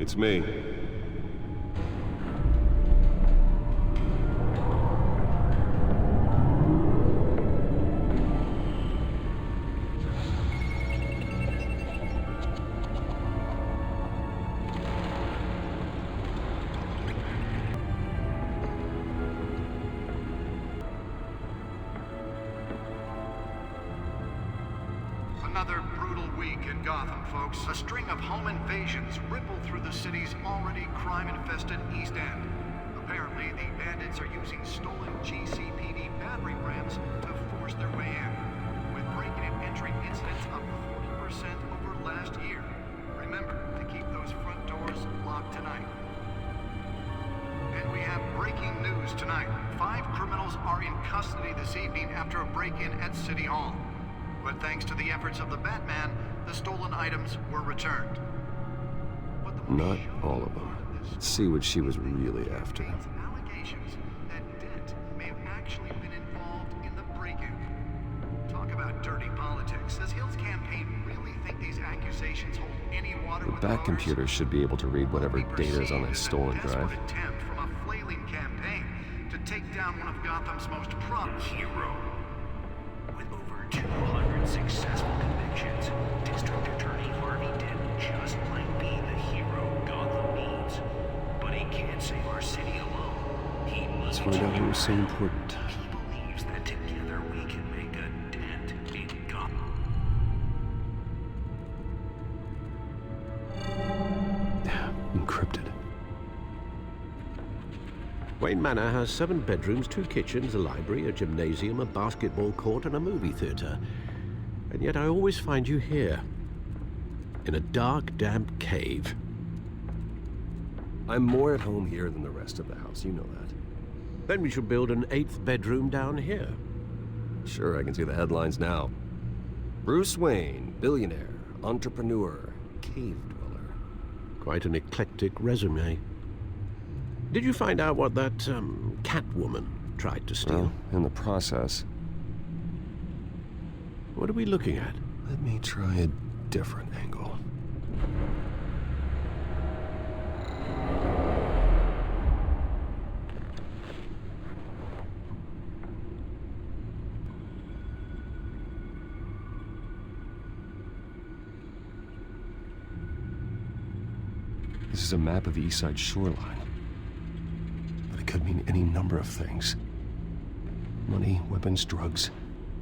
It's me. Another brutal week in Gotham, folks. A string of home invasions ripple through the city's already crime-infested East End. Apparently, the bandits are using stolen GCPD battering rams to force their way in, with break-in and entry incidents up 40% over last year. Remember to keep those front doors locked tonight. And we have breaking news tonight. 5 criminals are in custody this evening after a break-in at City Hall. But thanks to the efforts of the Batman, the stolen items were returned. Not all of them. Let's see what she was really after. Allegations that Dent may have actually been involved in the break-in. Talk about dirty politics. Does Hill's campaign really think these accusations hold any water with The Bat voters? computer should be able to read whatever data is on that stolen drive. A attempt from a flailing campaign to take down one of Gotham's most prominent hero. With over 200 successful convictions, District Attorney Harvey Dent just might be the hero Gotham needs. But he can't save our city alone. He Let's needs find out you. who's so important. He believes that together we can make a dent in Gotham. Encrypted. Wayne Manor has 7 bedrooms, 2 kitchens, a library, a gymnasium, a basketball court, and a movie theater. And yet I always find you here, in a dark, damp cave. I'm more at home here than the rest of the house, you know that. Then we should build an 8th bedroom down here. Sure, I can see the headlines now. Bruce Wayne, billionaire, entrepreneur, cave dweller. Quite an eclectic resume. Did you find out what that, Catwoman tried to steal? Well, in the process. What are we looking at? Let me try a different angle. This is a map of the East Side shoreline. But it could mean any number of things. Money, weapons, drugs.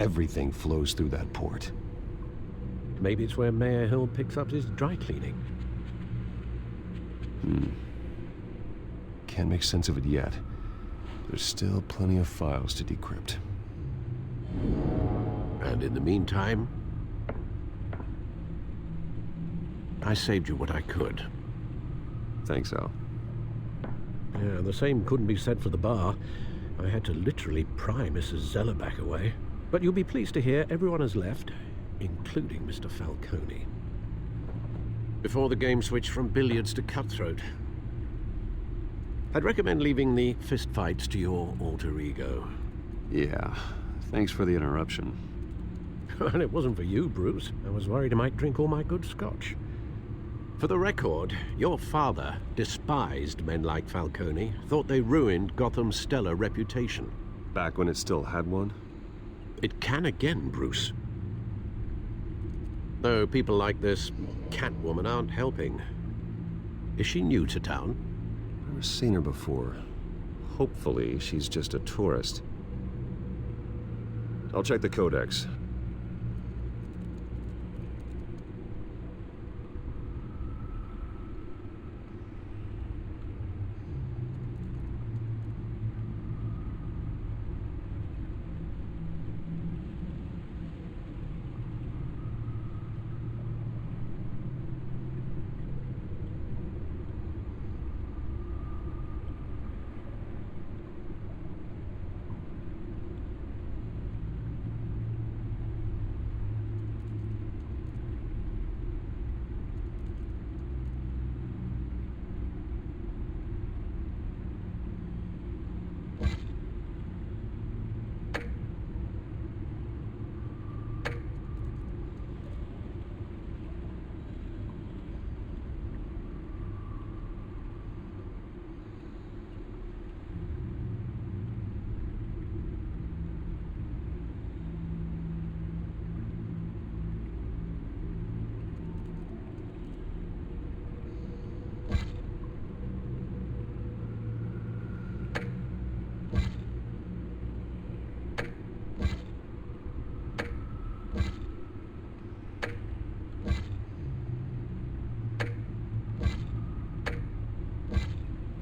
Everything flows through that port. Maybe it's where Mayor Hill picks up his dry cleaning. Can't make sense of it yet. There's still plenty of files to decrypt. And in the meantime, I saved you what I could. Thanks, Al. Yeah, the same couldn't be said for the bar. I had to literally pry Mrs. Zellerback away. But you'll be pleased to hear everyone has left, including Mr. Falcone. Before the game switched from billiards to cutthroat. I'd recommend leaving the fistfights to your alter ego. Yeah, thanks for the interruption. And it wasn't for you, Bruce. I was worried I might drink all my good scotch. For the record, your father despised men like Falcone, thought they ruined Gotham's stellar reputation. Back when it still had one? It can again, Bruce. Though people like this Catwoman aren't helping. Is she new to town? Never seen her before. Hopefully, she's just a tourist. I'll check the codex.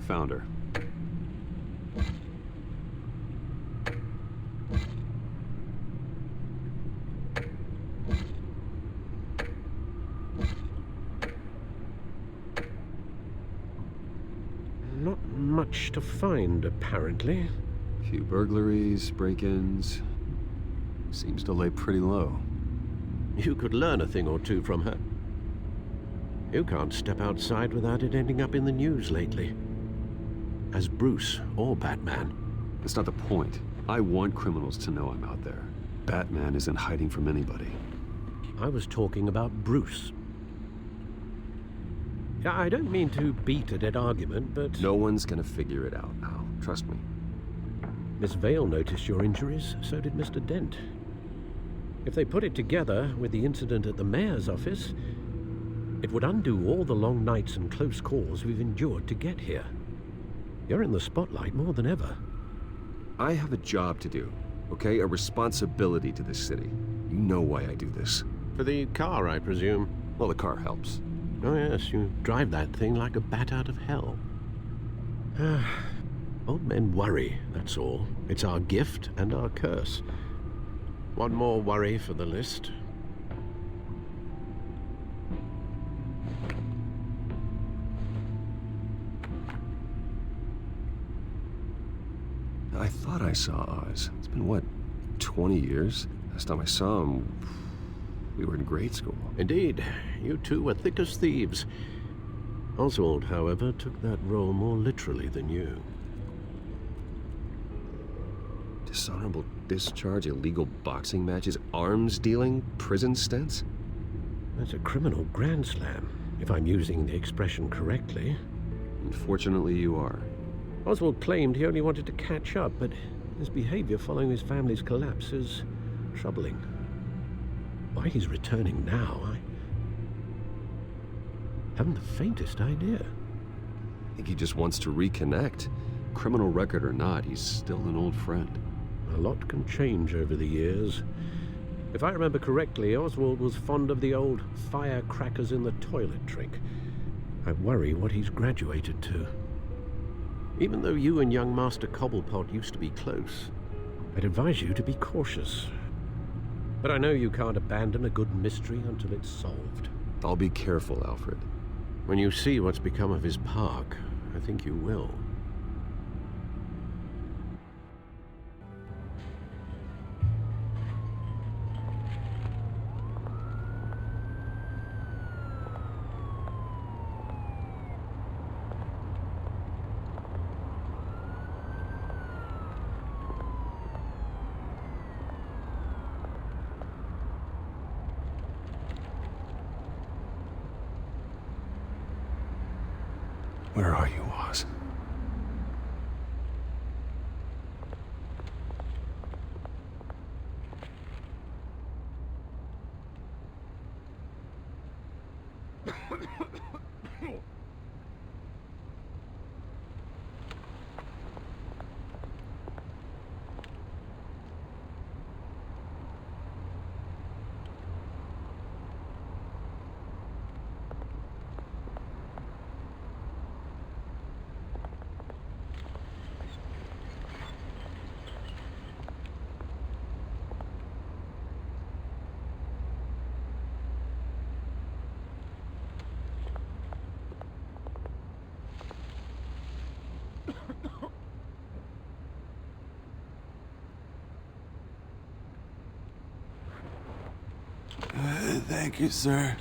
found her. Not much to find, apparently. Few burglaries, break-ins. Seems to lay pretty low. You could learn a thing or two from her. You can't step outside without it ending up in the news lately. As Bruce or Batman. That's not the point. I want criminals to know I'm out there. Batman isn't hiding from anybody. I was talking about Bruce. I don't mean to beat a dead argument, but... No one's gonna figure it out now. Trust me. Miss Vale noticed your injuries, so did Mr. Dent. If they put it together with the incident at the mayor's office, it would undo all the long nights and close calls we've endured to get here. You're in the spotlight more than ever. I have a job to do, okay? A responsibility to this city. You know why I do this. For the car, I presume. Well, the car helps. Oh yes, you drive that thing like a bat out of hell. Old men worry, that's all. It's our gift and our curse. One more worry for the list. I thought I saw Oz. It's been, what, 20 years? Last time I saw him, we were in grade school. Indeed, you two were thick as thieves. Oswald, however, took that role more literally than you. Dishonorable discharge, illegal boxing matches, arms dealing, prison stints? That's a criminal grand slam, if I'm using the expression correctly. Unfortunately, you are. Oswald claimed he only wanted to catch up, but his behavior following his family's collapse is troubling. Why he's returning now, I haven't the faintest idea. I think he just wants to reconnect. Criminal record or not, he's still an old friend. A lot can change over the years. If I remember correctly, Oswald was fond of the old firecrackers in the toilet trick. I worry what he's graduated to. Even though you and young Master Cobblepot used to be close, I'd advise you to be cautious. But I know you can't abandon a good mystery until it's solved. I'll be careful, Alfred. When you see what's become of his park, I think you will. Where are you, Oz? Thank you, sir.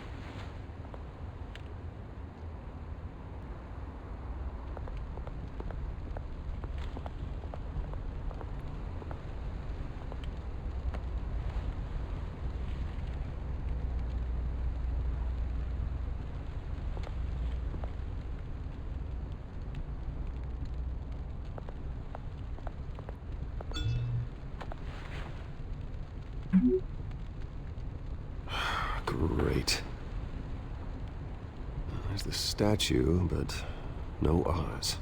Great. There's the statue, but no Oz.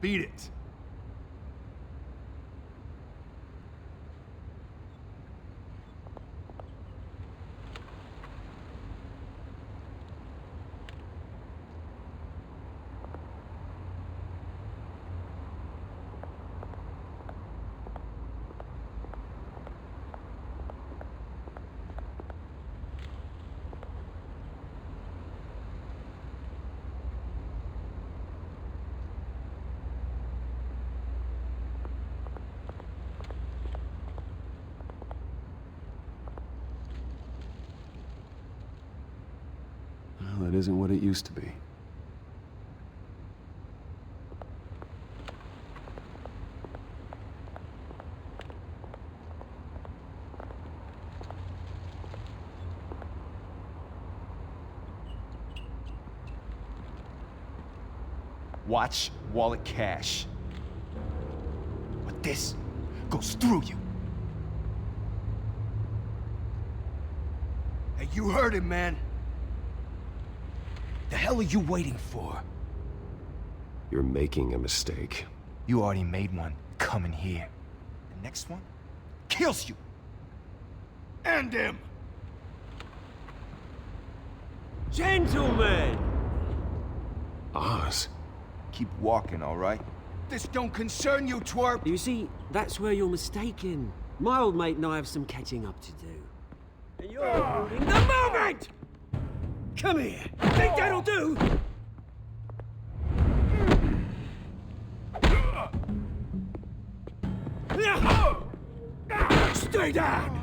Beat it. Well, that isn't what it used to be. Watch wallet cash. But this goes through you. Hey, you heard him, man. The hell are you waiting for? You're making a mistake. You already made one coming here. The next one kills you. And him. Gentlemen! Oz. Keep walking, all right? This don't concern you, twerp. You see, that's where you're mistaken. My old mate and I have some catching up to do. And you're ruining the moment! Come here! Think that'll do? Stay down!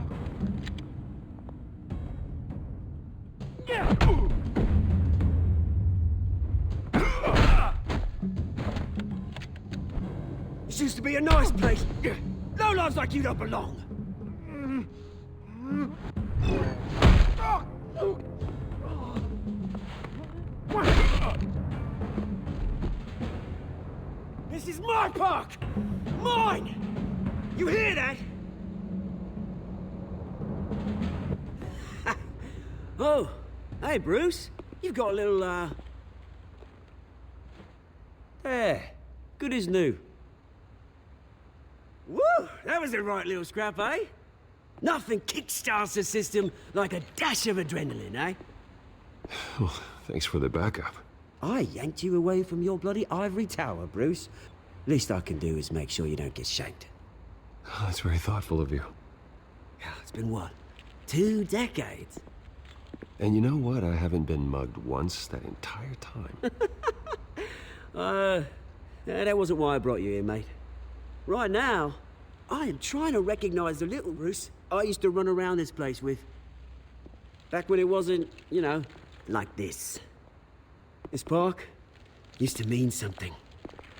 This used to be a nice place. No lives like you don't belong. This is my park! Mine! You hear that? Oh, hey Bruce. You've got a little, There. Good as new. Woo! That was a right little scrap, eh? Nothing kickstarts the system like a dash of adrenaline, eh? Well, thanks for the backup. I yanked you away from your bloody ivory tower, Bruce. Least I can do is make sure you don't get shanked. Oh, that's very thoughtful of you. It's been what? 2 decades? And you know what? I haven't been mugged once that entire time. That wasn't why I brought you here, mate. Right now, I am trying to recognize the little Bruce I used to run around this place with. Back when it wasn't, you know, like this. This park used to mean something.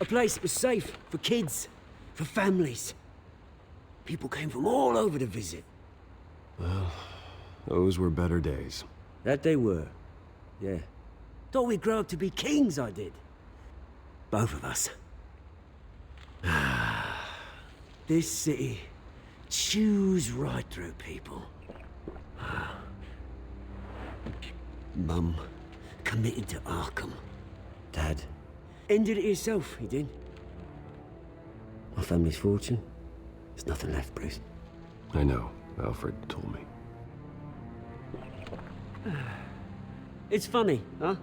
A place that was safe for kids, for families. People came from all over to visit. Well, those were better days. That they were. Yeah. Thought we'd grow up to be kings, I did. Both of us. This city chews right through people. Mum committed to Arkham. Dad ended it himself, he did. My family's fortune, there's nothing left, Bruce. I know. Alfred told me. It's funny, huh?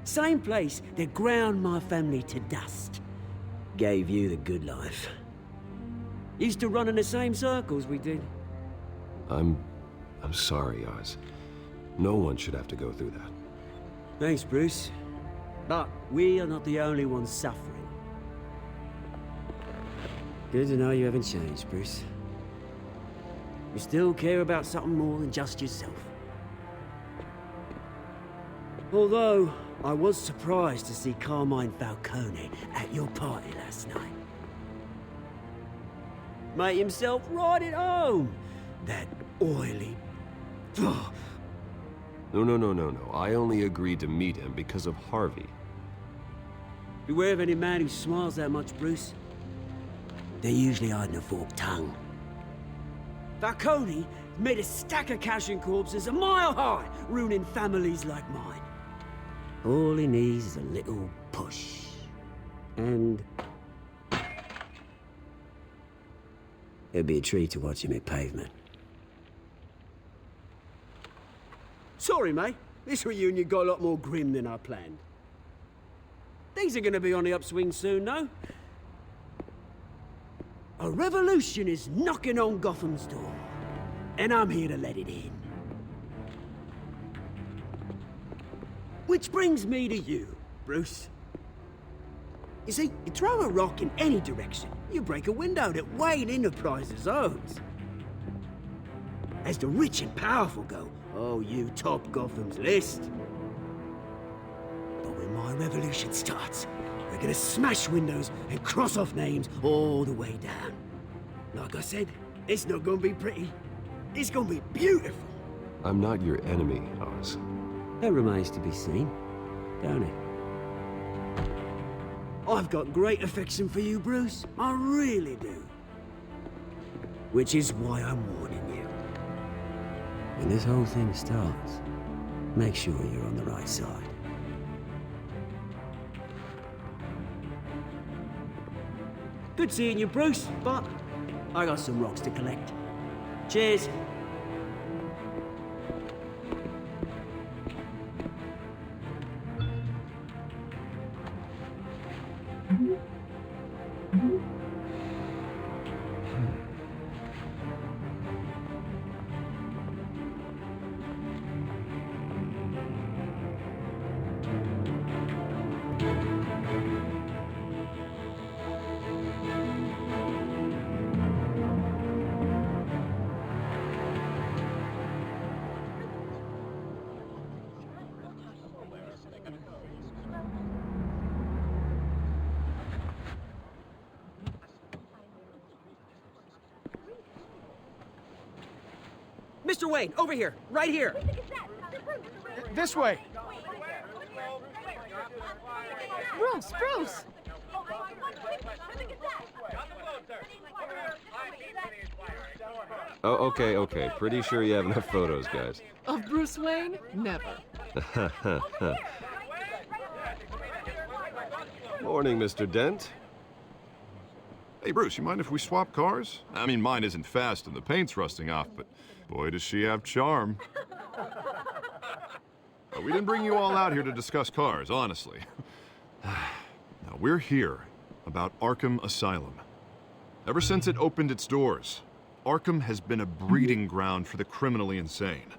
Same place that ground my family to dust gave you the good life. Used to run in the same circles we did. I'm sorry, Oz. No one should have to go through that. Thanks, Bruce. But we are not the only ones suffering. Good to know you haven't changed, Bruce. You still care about something more than just yourself. Although, I was surprised to see Carmine Falcone at your party last night. Made himself right at home. That oily... No. I only agreed to meet him because of Harvey. Beware of any man who smiles that much, Bruce. They're usually hiding a forked tongue. Falcone made a stack of cashing corpses a mile high, ruining families like mine. All he needs is a little push. And it'd be a treat to watch him hit pavement. Sorry, mate. This reunion got a lot more grim than I planned. Things are gonna be on the upswing soon, though. A revolution is knocking on Gotham's door, and I'm here to let it in. Which brings me to you, Bruce. You see, you throw a rock in any direction, you break a window that Wayne Enterprises owns. As the rich and powerful go, oh, you top Gotham's list. But when my revolution starts, we're gonna smash windows and cross off names all the way down. Like I said, it's not gonna be pretty. It's gonna be beautiful. I'm not your enemy, Oz. That remains to be seen, don't it? I've got great affection for you, Bruce. I really do. Which is why I'm warning you. When this whole thing starts, make sure you're on the right side. Good seeing you, Bruce, but I got some rocks to collect. Cheers. Mr. Wayne, over here, right here. This way. Bruce! Oh, okay. Pretty sure you have enough photos, guys. Of Bruce Wayne? Never. Morning, Mr. Dent. Hey, Bruce, you mind if we swap cars? I mean, mine isn't fast and the paint's rusting off, but boy, does she have charm. We didn't bring you all out here to discuss cars, honestly. Now, we're here about Arkham Asylum. Ever since it opened its doors, Arkham has been a breeding ground for the criminally insane.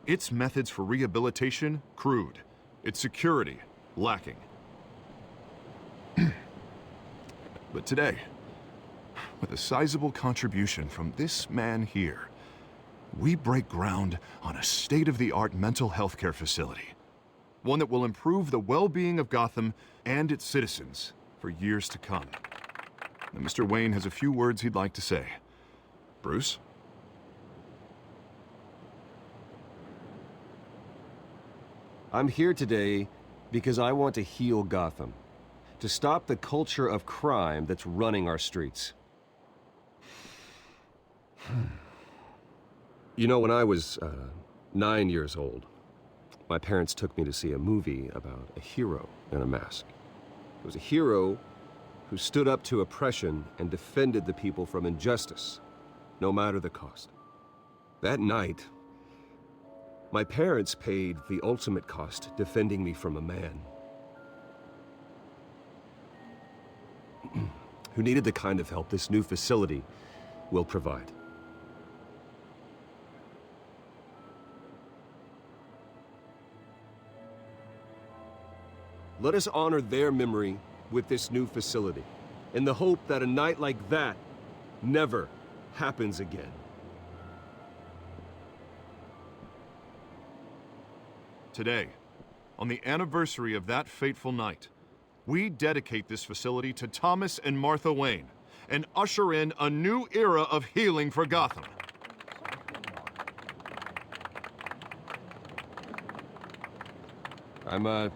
Its methods for rehabilitation, crude. Its security, lacking. But today, with a sizable contribution from this man here, we break ground on a state-of-the-art mental health care facility. One that will improve the well-being of Gotham and its citizens for years to come. Now, Mr. Wayne has a few words he'd like to say. Bruce? I'm here today because I want to heal Gotham. To stop the culture of crime that's running our streets. You know, when I was 9 years old, my parents took me to see a movie about a hero in a mask. It was a hero who stood up to oppression and defended the people from injustice, no matter the cost. That night, my parents paid the ultimate cost defending me from a man who needed the kind of help this new facility will provide. Let us honor their memory with this new facility, in the hope that a night like that never happens again. Today, on the anniversary of that fateful night, we dedicate this facility to Thomas and Martha Wayne and usher in a new era of healing for Gotham. I'm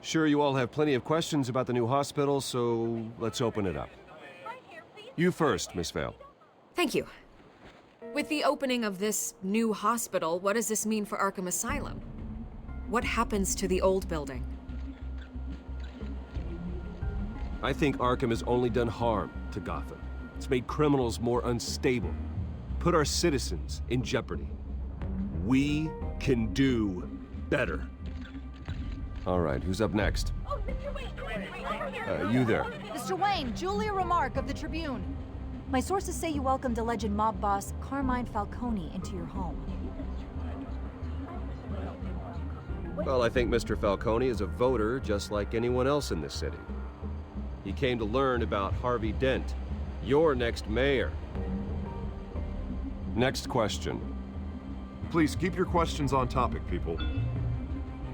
sure you all have plenty of questions about the new hospital, so let's open it up. You first, Miss Vale. Thank you. With the opening of this new hospital, what does this mean for Arkham Asylum? What happens to the old building? I think Arkham has only done harm to Gotham. It's made criminals more unstable, put our citizens in jeopardy. We can do better. All right, who's up next? You there. Mr. Wayne, Julia Remark of the Tribune. My sources say you welcomed alleged mob boss Carmine Falcone into your home. Well, I think Mr. Falcone is a voter just like anyone else in this city. He came to learn about Harvey Dent, your next mayor. Next question. Please keep your questions on topic, people.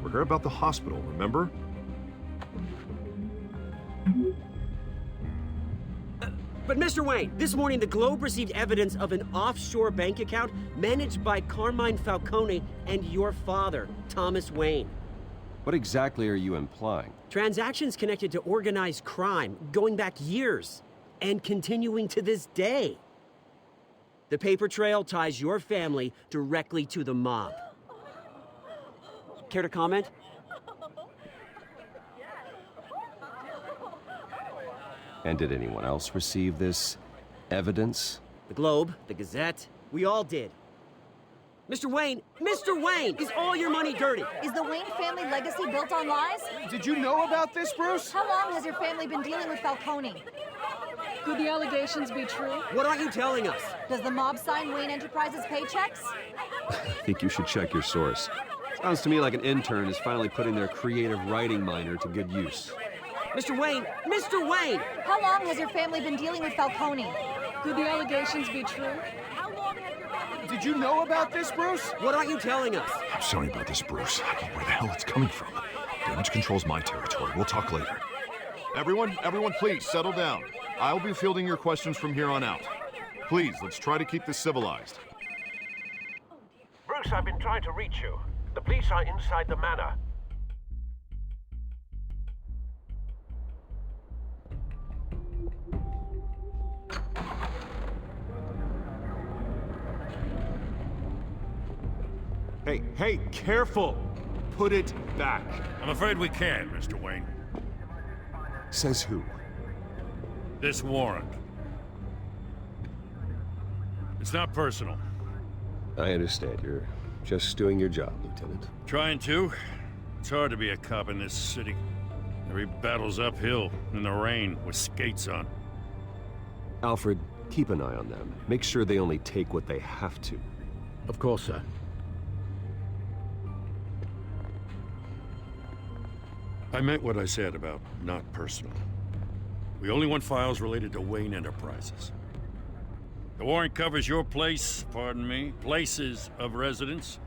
We're here about the hospital, remember? But Mr. Wayne, this morning the Globe received evidence of an offshore bank account managed by Carmine Falcone and your father, Thomas Wayne. What exactly are you implying? Transactions connected to organized crime going back years and continuing to this day. The paper trail ties your family directly to the mob. Care to comment? And did anyone else receive this evidence? The Globe, the Gazette, we all did. Mr. Wayne, is all your money dirty? Is the Wayne family legacy built on lies? Did you know about this, Bruce? How long has your family been dealing with Falcone? Could the allegations be true? What aren't you telling us? Does the mob sign Wayne Enterprises paychecks? I think you should check your source. Sounds to me like an intern is finally putting their creative writing minor to good use. Mr. Wayne! How long has your family been dealing with Falcone? Could the allegations be true? Did you know about this, Bruce? What aren't you telling us? I'm sorry about this, Bruce. I don't know where the hell it's coming from. Damage control's my territory. We'll talk later. Everyone, please, settle down. I'll be fielding your questions from here on out. Please, let's try to keep this civilized. Bruce, I've been trying to reach you. The police are inside the manor. Hey, careful! Put it back. I'm afraid we can, Mr. Wayne. Says who? This warrant. It's not personal. I understand. You're just doing your job, Lieutenant. Trying to. It's hard to be a cop in this city. Every battle's uphill, in the rain, with skates on. Alfred, keep an eye on them. Make sure they only take what they have to. Of course, sir. I meant what I said about not personal. We only want files related to Wayne Enterprises. The warrant covers your place, pardon me, places of residence,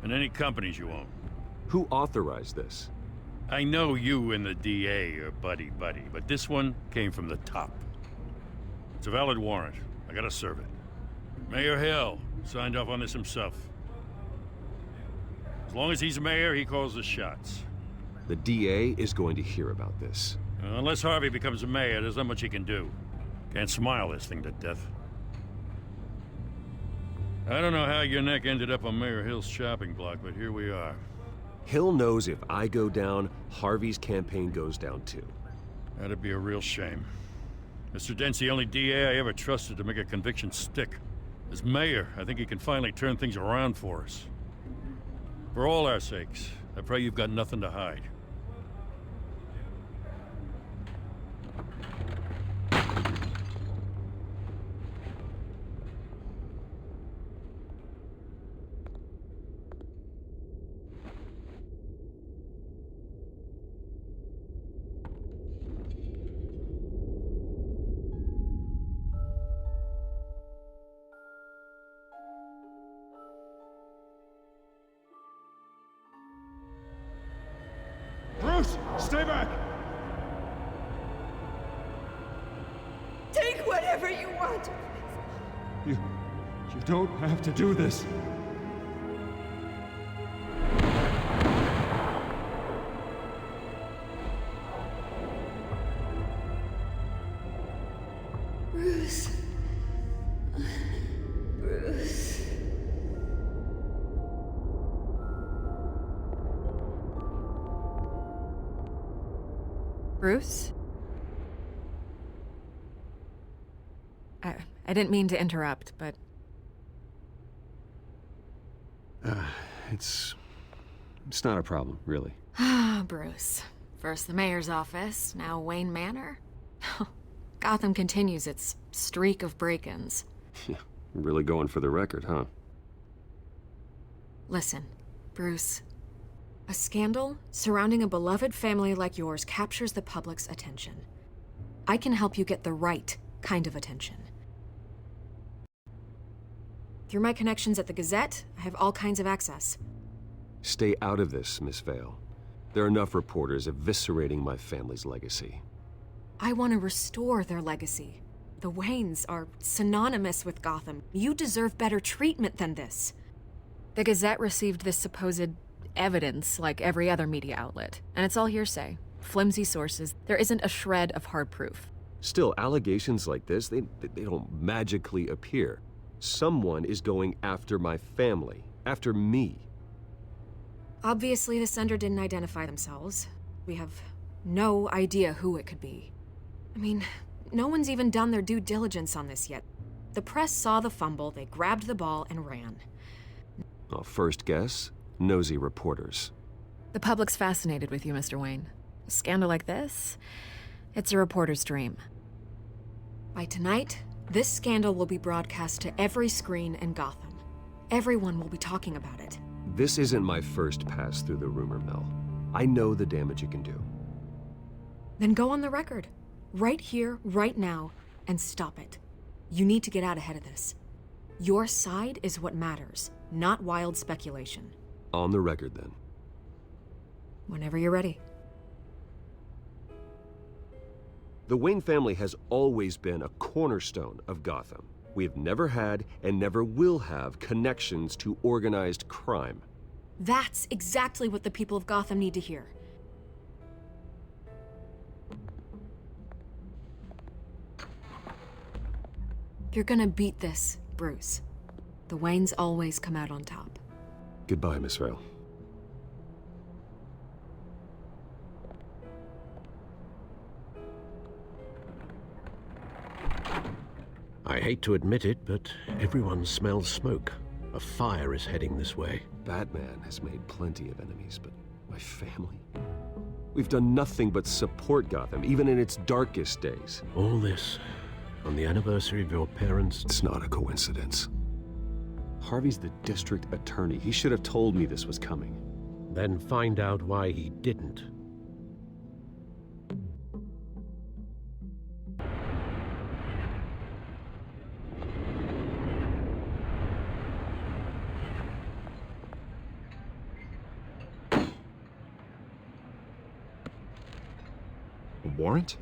and any companies you own. Who authorized this? I know you and the DA are buddy-buddy, but this one came from the top. It's a valid warrant. I gotta serve it. Mayor Hill signed off on this himself. As long as he's mayor, he calls the shots. The DA is going to hear about this. Unless Harvey becomes a mayor, there's not much he can do. Can't smile this thing to death. I don't know how your neck ended up on Mayor Hill's chopping block, but here we are. Hill knows if I go down, Harvey's campaign goes down too. That'd be a real shame. Mr. Dent's the only DA I ever trusted to make a conviction stick. As mayor, I think he can finally turn things around for us. For all our sakes, I pray you've got nothing to hide. Bruce, stay back! Take whatever you want. You don't have to do this. Bruce. Bruce. Bruce? I didn't mean to interrupt, but... It's not a problem, really. Ah, Bruce. First the mayor's office, now Wayne Manor. Gotham continues its streak of break-ins. Yeah, really going for the record, huh? Listen, Bruce. A scandal surrounding a beloved family like yours captures the public's attention. I can help you get the right kind of attention. Through my connections at the Gazette, I have all kinds of access. Stay out of this, Miss Vale. There are enough reporters eviscerating my family's legacy. I want to restore their legacy. The Waynes are synonymous with Gotham. You deserve better treatment than this. The Gazette received this supposed evidence like every other media outlet, and it's all hearsay. Flimsy sources. There isn't a shred of hard proof. Still, allegations like this, they don't magically appear. Someone is going after my family, after me. Obviously, the sender didn't identify themselves. We have no idea who it could be. I mean, no one's even done their due diligence on this yet. The press saw the fumble, they grabbed the ball and ran. Well, first guess, nosy reporters. The public's fascinated with you, Mr. Wayne. A scandal like this, it's a reporter's dream. By tonight, this scandal will be broadcast to every screen in Gotham. Everyone will be talking about it. This isn't my first pass through the rumor mill. I know the damage it can do. Then go on the record. Right here, right now, and stop it. You need to get out ahead of this. Your side is what matters, not wild speculation. On the record, then. Whenever you're ready. The Wayne family has always been a cornerstone of Gotham. We have never had and never will have connections to organized crime. That's exactly what the people of Gotham need to hear. You're gonna beat this, Bruce. The Waynes always come out on top. Goodbye, Miss Vale. I hate to admit it, but everyone smells smoke. A fire is heading this way. Batman has made plenty of enemies, but my family? We've done nothing but support Gotham, even in its darkest days. All this on the anniversary of your parents'... It's not a coincidence. Harvey's the district attorney. He should have told me this was coming. Then find out why he didn't. A warrant?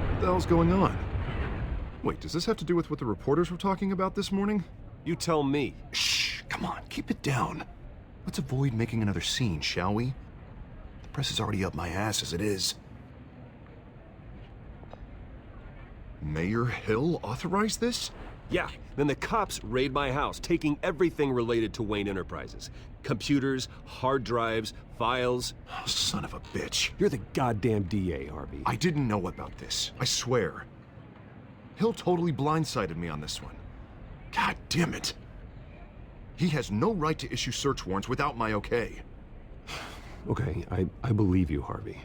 What the hell's going on? Wait, does this have to do with what the reporters were talking about this morning? You tell me. Shh, come on, keep it down. Let's avoid making another scene, shall we? The press is already up my ass as it is. Mayor Hill authorized this? Yeah, then the cops raid my house, taking everything related to Wayne Enterprises. Computers, hard drives, files. Oh, son of a bitch. You're the goddamn DA, Harvey. I didn't know about this, I swear. Hill totally blindsided me on this one. God damn it. He has no right to issue search warrants without my okay. Okay, I believe you, Harvey.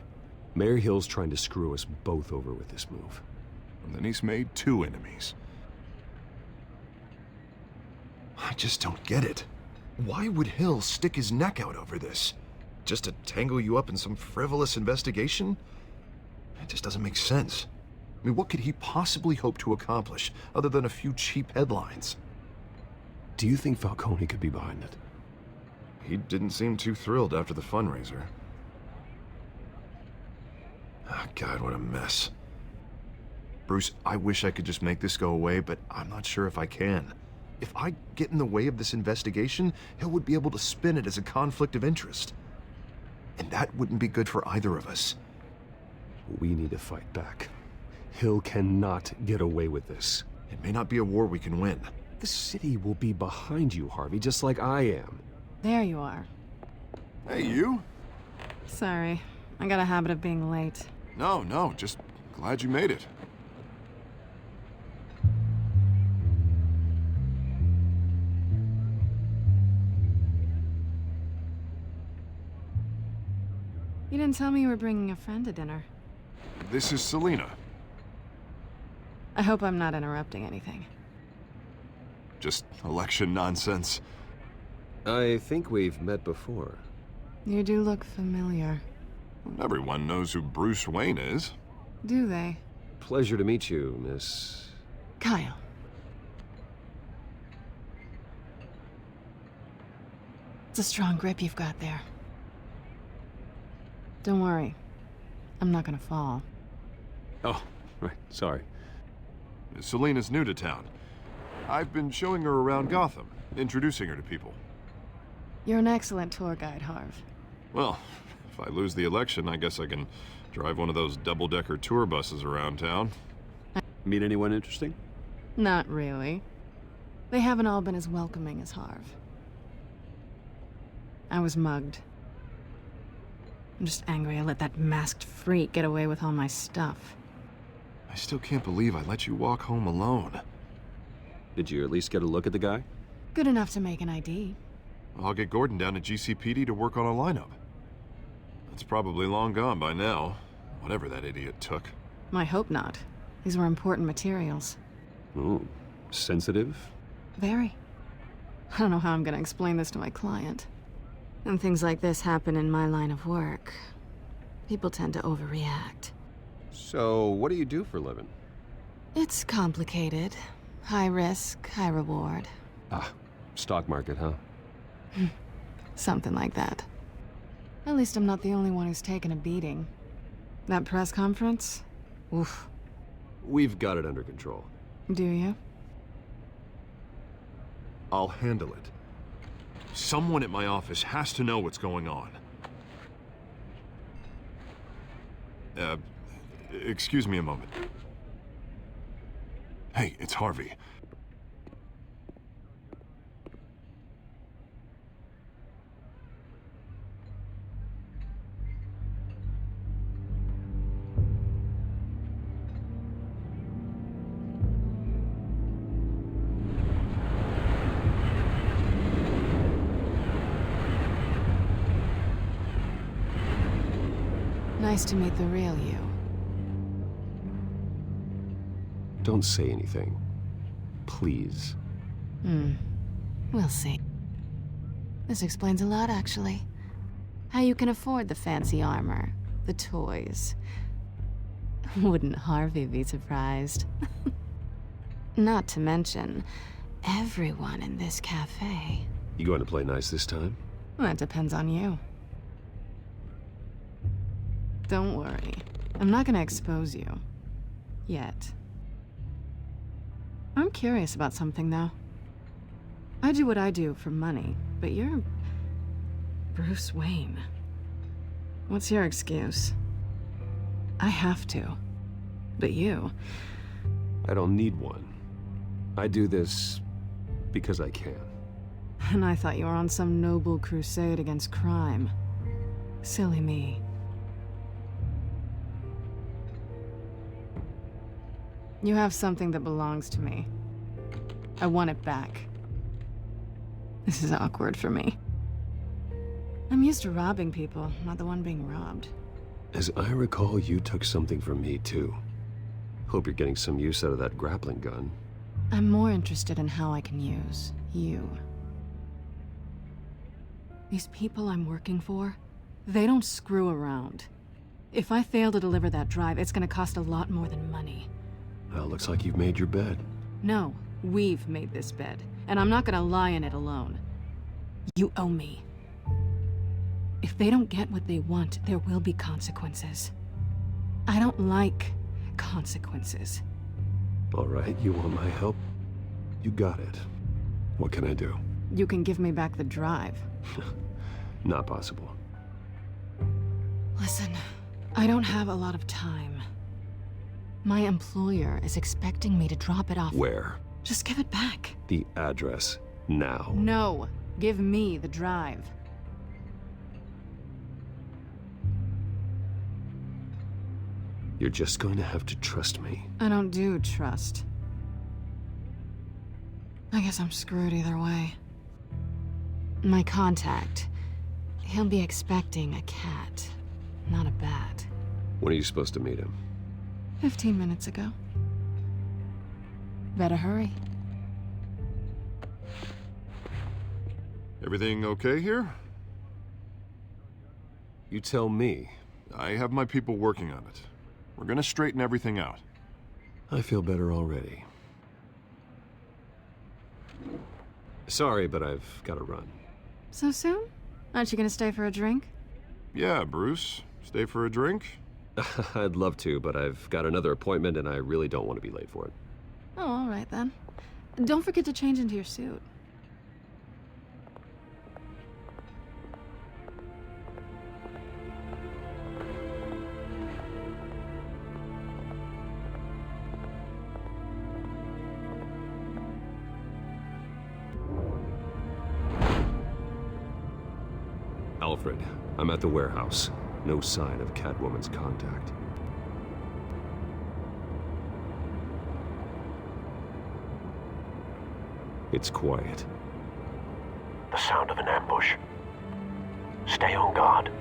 Mayor Hill's trying to screw us both over with this move. And then he's made two enemies. I just don't get it. Why would Hill stick his neck out over this? Just to tangle you up in some frivolous investigation? It just doesn't make sense. I mean, what could he possibly hope to accomplish other than a few cheap headlines? Do you think Falcone could be behind it? He didn't seem too thrilled after the fundraiser. Oh, God, what a mess. Bruce, I wish I could just make this go away, but I'm not sure if I can. If I get in the way of this investigation, Hill would be able to spin it as a conflict of interest. And that wouldn't be good for either of us. We need to fight back. Hill cannot get away with this. It may not be a war we can win. The city will be behind you, Harvey, just like I am. There you are. Hey, you? Sorry, I got a habit of being late. No, just glad you made it. You didn't tell me you were bringing a friend to dinner. This is Selena. I hope I'm not interrupting anything. Just election nonsense. I think we've met before. You do look familiar. Everyone knows who Bruce Wayne is. Do they? Pleasure to meet you, Miss... Kyle. It's a strong grip you've got there. Don't worry. I'm not gonna fall. Oh, right, sorry. Selena's new to town. I've been showing her around Gotham, introducing her to people. You're an excellent tour guide, Harv. Well, if I lose the election, I guess I can drive one of those double-decker tour buses around town. Meet anyone interesting? Not really. They haven't all been as welcoming as Harv. I was mugged. I'm just angry I let that masked freak get away with all my stuff. I still can't believe I let you walk home alone. Did you at least get a look at the guy? Good enough to make an ID. I'll get Gordon down to GCPD to work on a lineup. It's probably long gone by now, whatever that idiot took. I hope not. These were important materials. Ooh, sensitive? Very. I don't know how I'm gonna explain this to my client. And things like this happen in my line of work. People tend to overreact. So, what do you do for a living? It's complicated. High risk, high reward. Ah, stock market, huh? Something like that. At least I'm not the only one who's taken a beating. That press conference? Oof. We've got it under control. Do you? I'll handle it. Someone at my office has to know what's going on. Excuse me a moment. Hey, it's Harvey. Nice to meet the real you. Don't say anything. Please. We'll see. This explains a lot, actually. How you can afford the fancy armor, the toys. Wouldn't Harvey be surprised? Not to mention, everyone in this cafe. You going to play nice this time? Well, that depends on you. Don't worry. I'm not gonna expose you. Yet. I'm curious about something, though. I do what I do for money, but you're... Bruce Wayne. What's your excuse? I have to. But you... I don't need one. I do this because I can. And I thought you were on some noble crusade against crime. Silly me. You have something that belongs to me. I want it back. This is awkward for me. I'm used to robbing people, not the one being robbed. As I recall, you took something from me, too. Hope you're getting some use out of that grappling gun. I'm more interested in how I can use you. These people I'm working for, they don't screw around. If I fail to deliver that drive, it's gonna cost a lot more than money. Well, looks like you've made your bed. No, we've made this bed, and I'm not gonna lie in it alone. You owe me. If they don't get what they want, there will be consequences. I don't like consequences. All right, you want my help? You got it. What can I do? You can give me back the drive. Not possible. Listen, I don't have a lot of time. My employer is expecting me to drop it off. Where? Just give it back. The address, now. No, give me the drive. You're just going to have to trust me. I don't do trust. I guess I'm screwed either way. My contact, he'll be expecting a cat, not a bat. When are you supposed to meet him? 15 minutes ago. Better hurry. Everything okay here? You tell me. I have my people working on it. We're gonna straighten everything out. I feel better already. Sorry, but I've got to run. So soon? Aren't you gonna stay for a drink? Yeah, Bruce. Stay for a drink? I'd love to, but I've got another appointment and I really don't want to be late for it. Oh, all right then. Don't forget to change into your suit. Alfred, I'm at the warehouse. No sign of Catwoman's contact. It's quiet. The sound of an ambush. Stay on guard.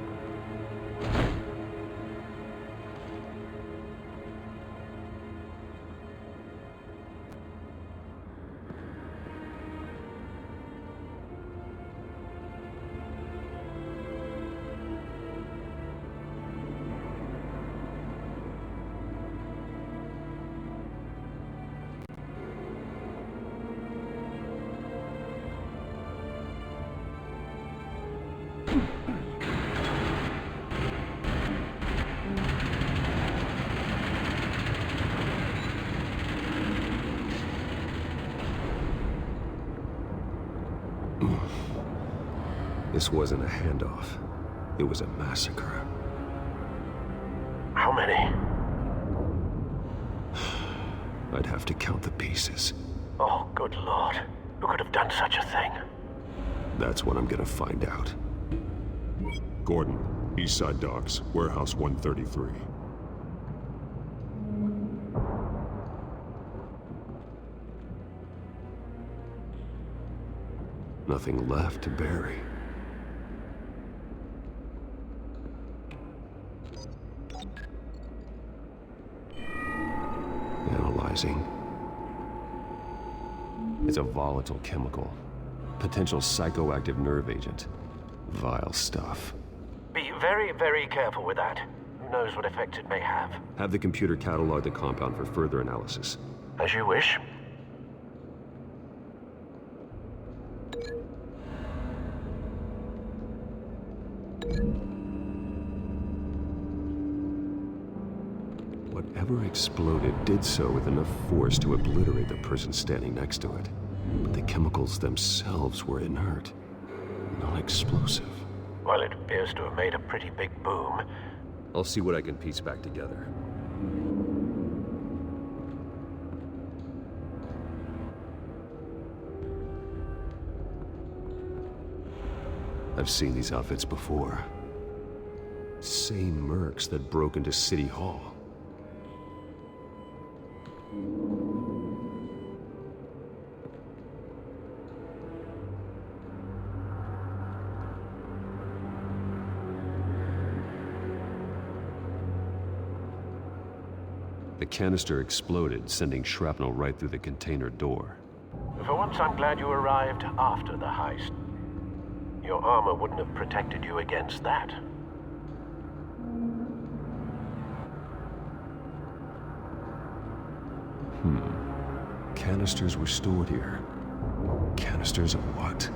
This wasn't a handoff. It was a massacre. How many? I'd have to count the pieces. Oh, good Lord. Who could have done such a thing? That's what I'm gonna find out. Gordon, Eastside Docks, Warehouse 133. Nothing left to bury. Analyzing. It's a volatile chemical. Potential psychoactive nerve agent. Vile stuff. Be very, very careful with that. Who knows what effects it may have. Have the computer catalog the compound for further analysis. As you wish. Whatever exploded did so with enough force to obliterate the person standing next to it. But the chemicals themselves were inert, non-explosive. Well, it appears to have made a pretty big boom. I'll see what I can piece back together. I've seen these outfits before. Same mercs that broke into City Hall. The canister exploded, sending shrapnel right through the container door. For once, I'm glad you arrived after the heist. Your armor wouldn't have protected you against that. Canisters were stored here. Canisters of what?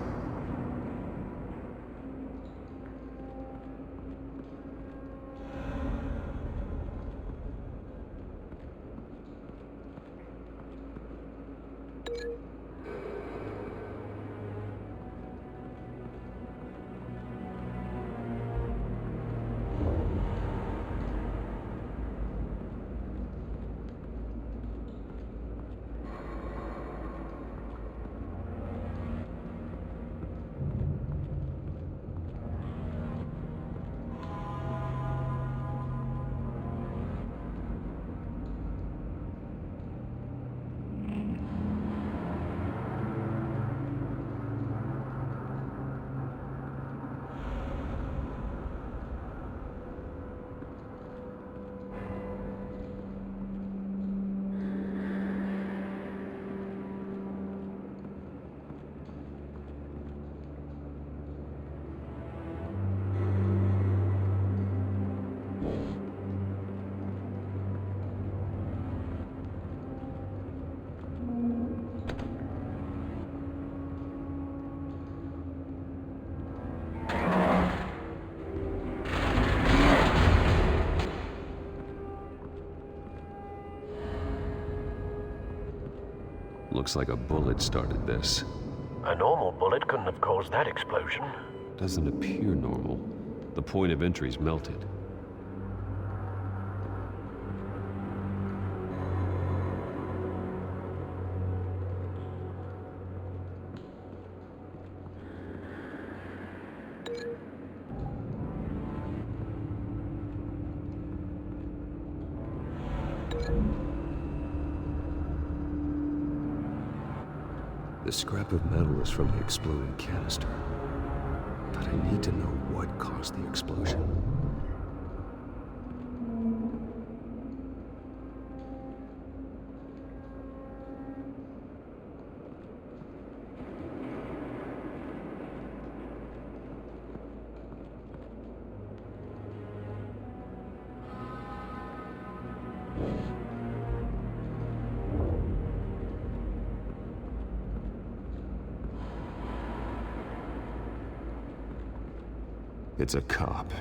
Looks like a bullet started this. A normal bullet couldn't have caused that explosion. Doesn't appear normal. The point of entry's melted. The scrap of metal is from the exploded canister. But I need to know what caused the explosion. It's a cop.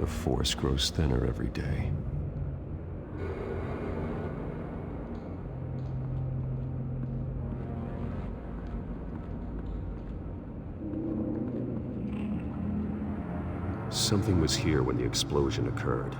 The force grows thinner every day. Something was here when the explosion occurred.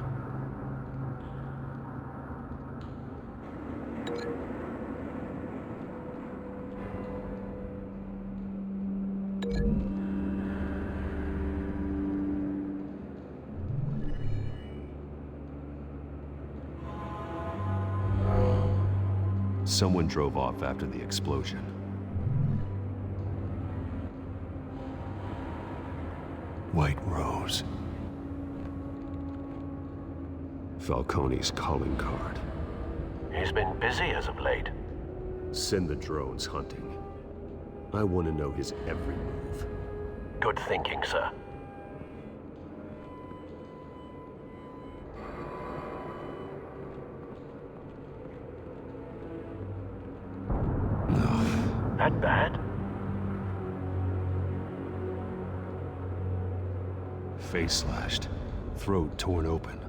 Someone drove off after the explosion. White Rose. Falcone's calling card. He's been busy as of late. Send the drones hunting. I want to know his every move. Good thinking, sir. That bad? Face slashed, throat torn open.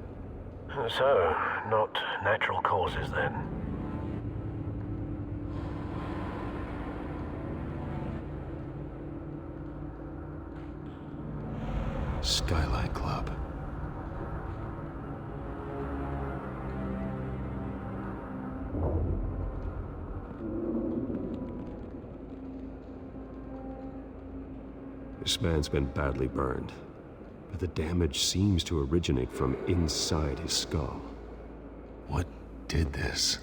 So, not natural causes then. Skyline Club. This man's been badly burned, but the damage seems to originate from inside his skull. What did this?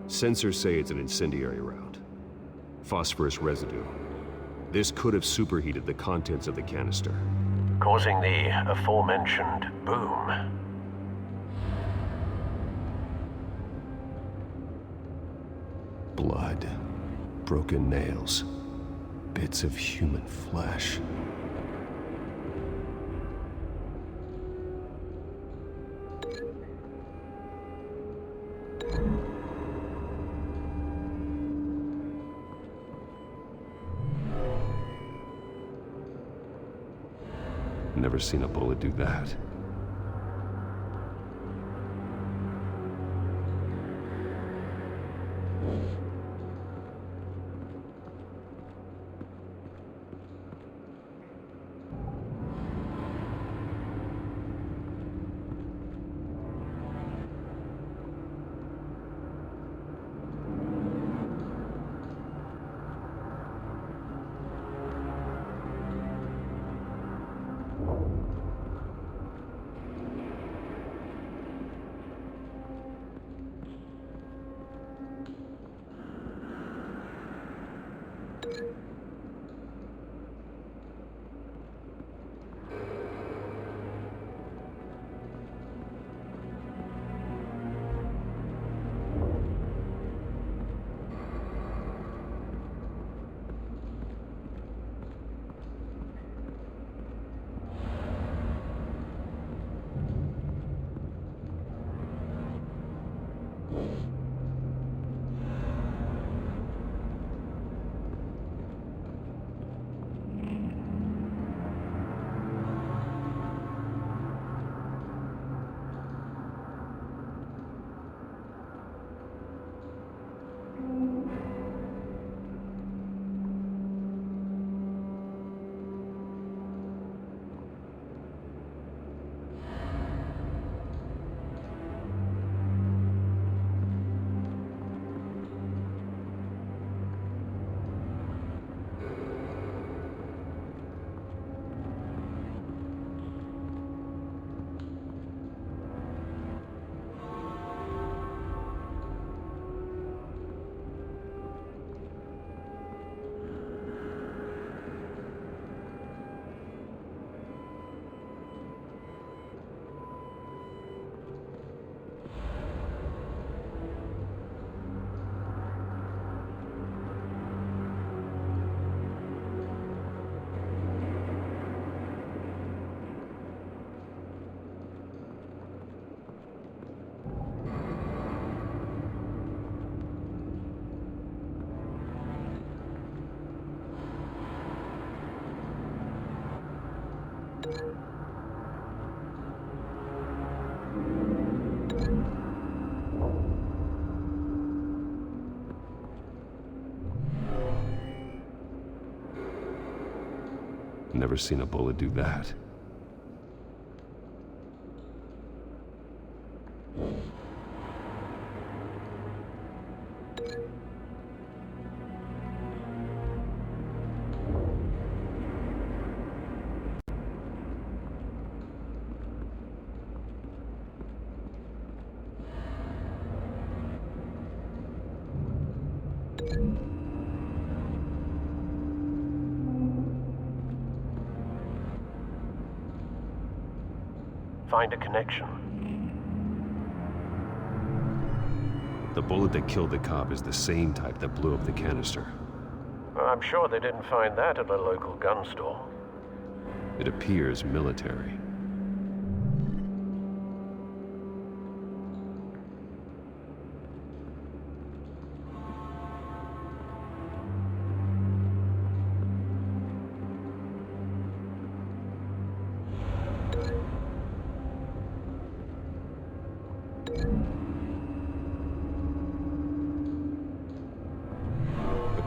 Sensors say it's an incendiary round. Phosphorus residue. This could have superheated the contents of the canister, causing the aforementioned boom. Blood, broken nails, bits of human flesh. Never seen a bullet do that. Never seen a bullet do that. Find a connection. The bullet that killed the cop is the same type that blew up the canister. I'm sure they didn't find that at a local gun store. It appears military.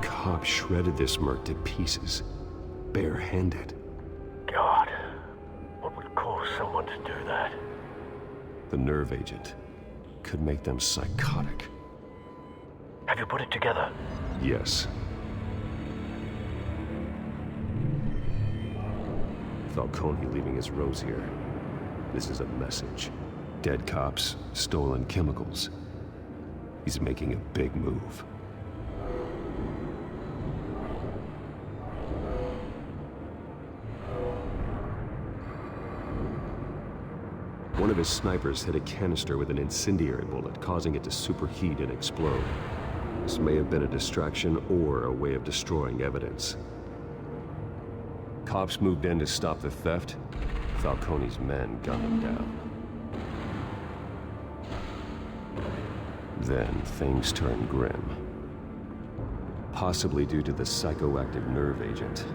Cop shredded this merc to pieces, barehanded. God, what would cause someone to do that? The nerve agent could make them psychotic. Have you put it together? Yes. Falcone leaving his rose here. This is a message. Dead cops, stolen chemicals. He's making a big move. One of his snipers hit a canister with an incendiary bullet, causing it to superheat and explode. This may have been a distraction or a way of destroying evidence. Cops moved in to stop the theft. Falcone's men gunned him down. Then things turned grim. Possibly due to the psychoactive nerve agent.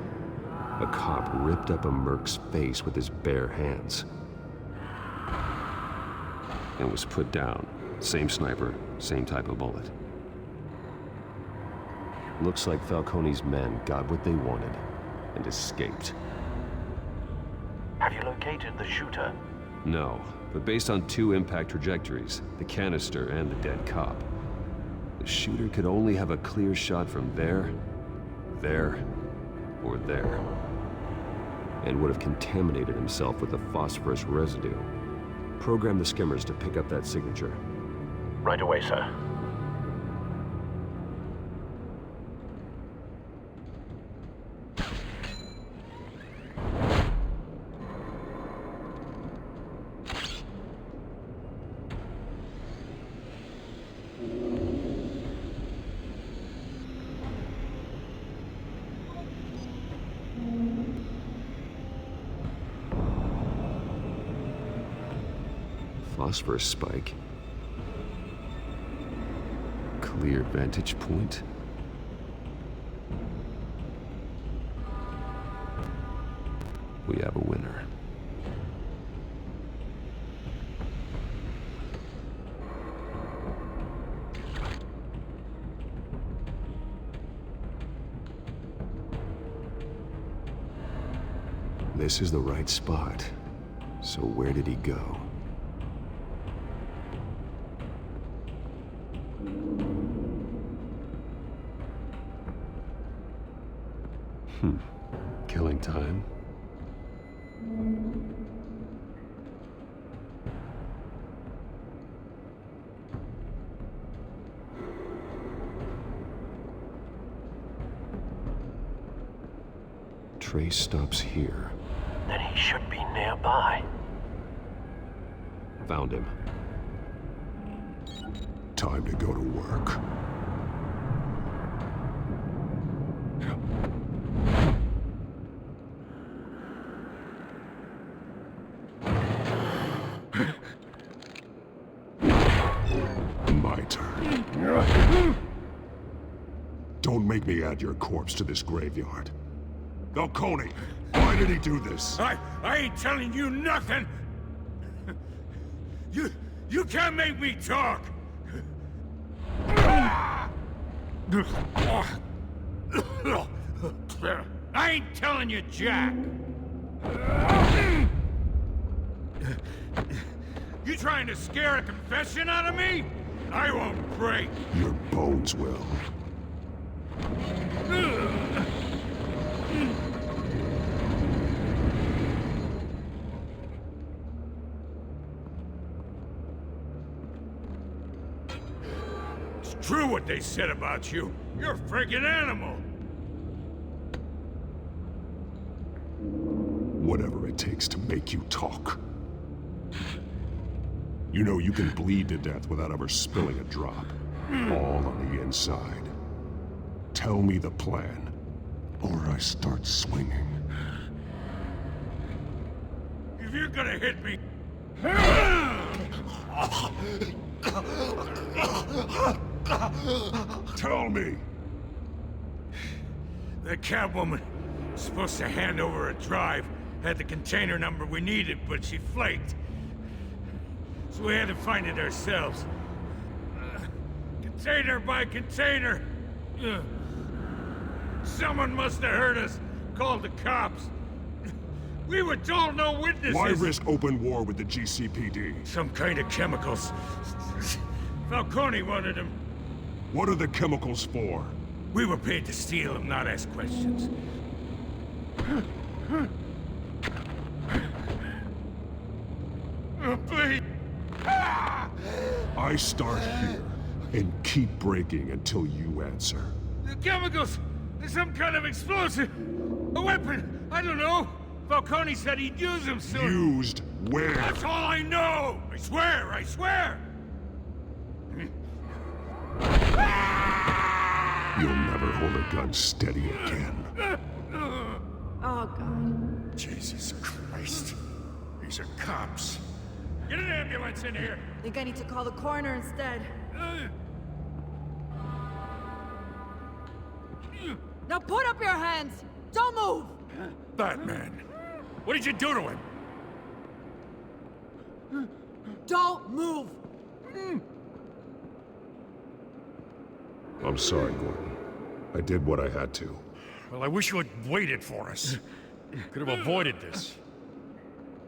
A cop ripped up a merc's face with his bare hands. And was put down. Same sniper, same type of bullet. Looks like Falcone's men got what they wanted and escaped. Have you located the shooter? No, but based on two impact trajectories, the canister and the dead cop, the shooter could only have a clear shot from there, or there, and would have contaminated himself with the phosphorus residue. Program the skimmers to pick up that signature. Right away, sir. Phosphorus spike. Clear vantage point. We have a winner. This is the right spot. So where did he go? Killing time. Trace stops here. Then he should be nearby. Found him. Time to go to work. My turn. Don't make me add your corpse to this graveyard. Falcone, why did he do this? I ain't telling you nothing! You can't make me talk! I ain't telling you, Jack! You trying to scare a confession out of me? I won't break! Your bones will. It's true what they said about you. You're a freaking animal! Whatever it takes to make you talk. You know you can bleed to death without ever spilling a drop. All on the inside. Tell me the plan, or I start swinging. If you're gonna hit me... Tell me! That Catwoman was supposed to hand over a drive, had the container number we needed, but she flaked. So we had to find it ourselves. Container by container! Someone must have heard us, called the cops. We were told no witnesses! Why risk open war with the GCPD? Some kind of chemicals. Falcone wanted them. What are the chemicals for? We were paid to steal them, not ask questions. Please! I start here, and keep breaking until you answer. The chemicals! There's some kind of explosive! A weapon! I don't know! Falcone said he'd use them soon! Used where? That's all I know! I swear! I swear! You'll never hold a gun steady again. Oh, God. Jesus Christ. These are cops. Get an ambulance in here! Think I need to call the coroner instead. Now put up your hands! Don't move! Batman! What did you do to him? Don't move! I'm sorry, Gordon. I did what I had to. Well, I wish you had waited for us. Could have avoided this.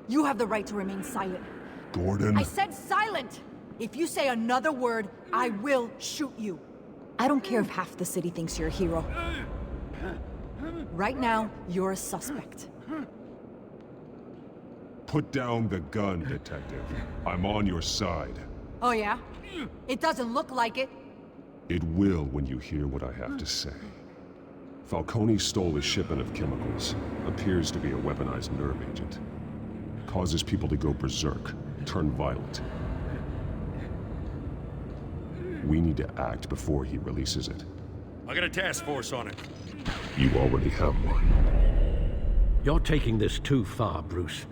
You have the right to remain silent. Gordon? I said silent! If you say another word, I will shoot you. I don't care if half the city thinks you're a hero. Right now, you're a suspect. Put down the gun, Detective. I'm on your side. Oh yeah? It doesn't look like it. It will when you hear what I have to say. Falcone stole a shipment of chemicals. Appears to be a weaponized nerve agent. Causes people to go berserk, turn violent. We need to act before he releases it. I got a task force on it. You already have one. You're taking this too far, Bruce.